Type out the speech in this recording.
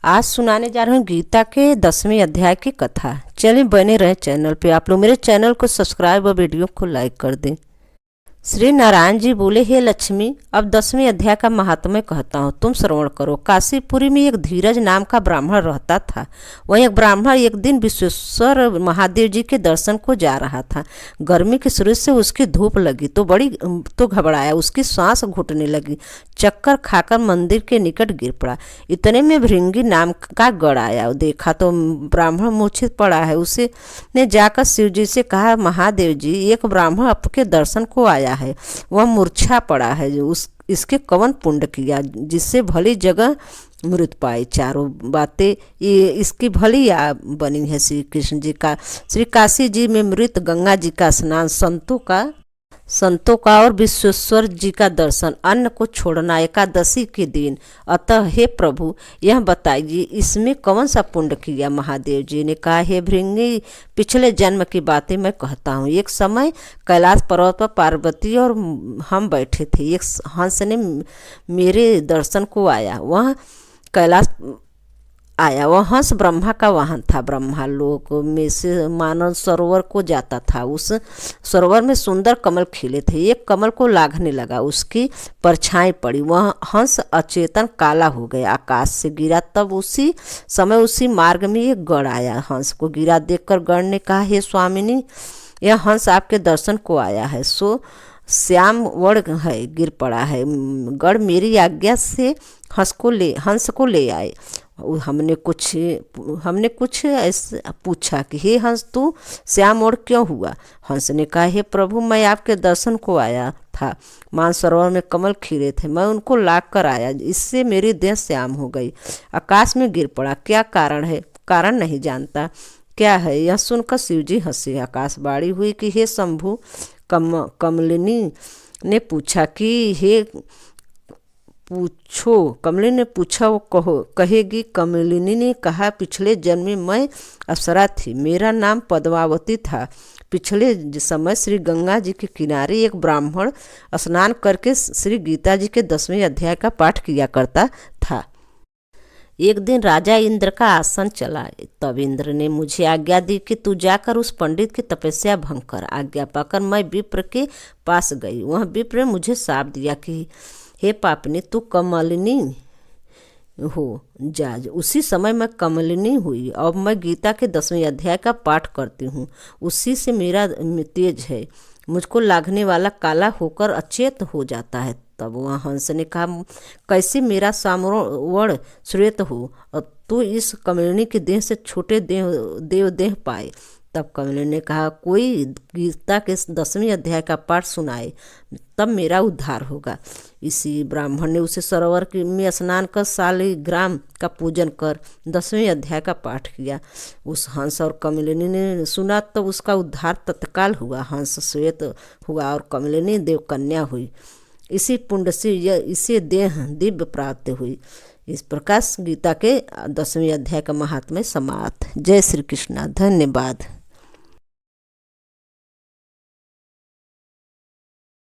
आज सुनाने जा रहे हैं गीता के 10वें अध्याय की कथा। चलिए बने रहे चैनल पे। आप लोग मेरे चैनल को सब्सक्राइब और वीडियो को लाइक कर दें। श्री नारायण जी बोले, हे लक्ष्मी, अब 10वें अध्याय का महात्म्य कहता हूँ, तुम श्रवण करो। काशीपुरी में एक धीरज नाम का ब्राह्मण रहता था। वह एक ब्राह्मण एक दिन विश्वेश्वर महादेव जी के दर्शन को जा रहा था। गर्मी के शुरू से उसकी धूप लगी तो घबराया, उसकी सांस घुटने लगी, चक्कर खाकर मंदिर के निकट गिर पड़ा। इतने में भृंगी नाम का गण आया। देखा तो ब्राह्मण मूर्छित पड़ा है। उसे ने जाकर शिव जी से कहा, महादेव जी, एक ब्राह्मण आपके दर्शन को आया है, वह मूर्छा पड़ा है। इसके कवन पुण्य किया जिससे भली जगह मृत पाई। चारों बातें ये इसकी भली बनी है। श्री कृष्ण जी का श्री काशी जी में मृत, गंगा जी का स्नान, संतों का और विश्वेश्वर जी का दर्शन, अन्न को छोड़ना, एकादशी के दिन। अतः हे प्रभु, यह बताइए इसमें कौन सा पुण्य किया। महादेव जी ने कहा, हे भृंगी, पिछले जन्म की बातें मैं कहता हूँ। एक समय कैलाश पर्वत पर पार्वती और हम बैठे थे। एक हंस ने मेरे दर्शन को आया। वह हंस ब्रह्मा का वाहन था। ब्रह्मा लोक में से मानव सरोवर को जाता था। उस सरोवर में सुंदर कमल खिले थे। एक कमल को लांघने लगा, उसकी परछाई पड़ी। वह हंस अचेतन काला हो गया, आकाश से गिरा। तब उसी समय उसी मार्ग में एक गण आया। हंस को गिरा देखकर गण ने कहा, हे स्वामिनी, यह हंस आपके दर्शन को आया है, सो श्याम वड़ है, गिर पड़ा है। गण मेरी आज्ञा से हंस को ले आए। हमने कुछ ऐसे पूछा कि हे हंस, तू श्याम ओढ़ क्यों हुआ। हंस ने कहा, हे प्रभु, मैं आपके दर्शन को आया था। मानसरोवर में कमल खिले थे, मैं उनको लाग कर आया, इससे मेरी देह श्याम हो गई, आकाश में गिर पड़ा। क्या कारण है? कारण नहीं जानता। क्या है? यह सुनकर शिव जी हंसे। आकाशवाणी हुई कि हे शंभु, कमलिनी ने पूछा कि हे पूछो। कमलिनी ने पूछा, वो कहेगी। कमलिनी ने कहा, पिछले जन्म में मैं अप्सरा थी, मेरा नाम पद्मावती था। पिछले समय श्री गंगा जी के किनारे एक ब्राह्मण स्नान करके श्री गीता जी के 10वें अध्याय का पाठ किया करता था। एक दिन राजा इंद्र का आसन चला। तब इंद्र ने मुझे आज्ञा दी कि तू जाकर उस पंडित की तपस्या भंग कर। आज्ञा पाकर मैं विप्र के पास गई। वह विप्र ने मुझे शाप दिया कि हे पापनी, तू कमलिनी हो जा। उसी समय मैं कमलिनी हुई। अब मैं गीता के 10वें अध्याय का पाठ करती हूँ, उसी से मेरा तेज है। मुझको लाघने वाला काला होकर अचेत हो जाता है। तब वह हंस ने कहा, कैसे मेरा सामवर्ण श्वेत हो और तू इस कमलिनी के देह से छोटे देह पाए। तब कमलिनी ने कहा, कोई गीता के 10वें अध्याय का पाठ सुनाए, तब मेरा उद्धार होगा। इसी ब्राह्मण ने उसे सरोवर में स्नान कर शालिग्राम का पूजन कर 10वें अध्याय का पाठ किया। उस हंस और कमलिनी ने सुना, तो उसका उद्धार तत्काल हुआ। हंस श्वेत हुआ और कमलिनी देवकन्या हुई। इसी पुण्य से इसे देह दिव्य प्राप्त हुई। इस प्रकार गीता के 10वें अध्याय का महात्म्य समाप्त। जय श्री कृष्ण। धन्यवाद।